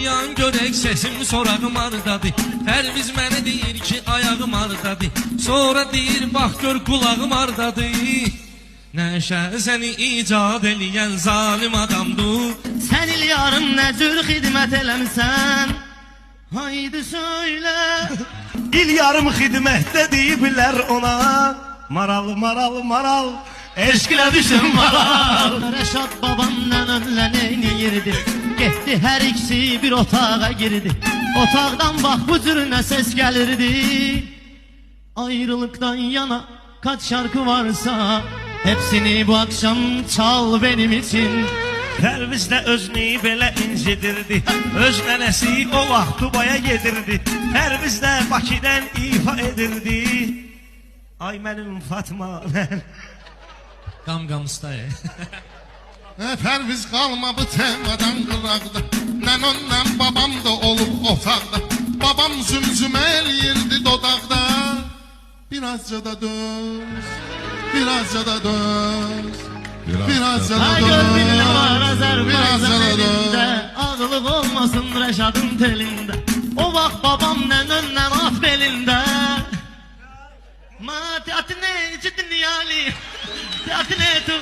Oyan görək səsim sorağım hardadır. Pərviz mənə deyir ki ayağım hardadır. Sonra deyir bax gör qulağım hardadır. Nəşə səni icad eləyən zalim adamdır. Sən il yarım nə cür xidmət eləmsən? Haydi söylə. İl yarım xidmətdə deyiblər ona. Maral, maral, maral, eşqilə düşün maral. Rəşad babamla önlə neyniyirdi? Getdi hər ikisi bir otağa girdi. Otaqdan bax bu cür nə ses gəlirdi. Ayrılıktan yana kaç şarkı varsa hepsini bu akşam çal benim için. Pərviz də özünü belə incidirdi. Öz nənəsi o vaxt Dubaya gedirdi. Pərviz də Bakıdan ifa edirdi. Ay mənim Fatma mən. Qam stay. Pərviz qalma bu temadan qıraqda. Nən ondan babam da olub otaqda. Babam zümzümə eləyirdi dodaqda. Birazca da döz, birazca da döz, birazca da Ay döz, gör billə var birazca Azərbaycan da elində. döz. Ağlıq olmasın Rəşadın telində. O vaxt babam nənönlə at belində. Ma teatine cidniyali, teatine tu.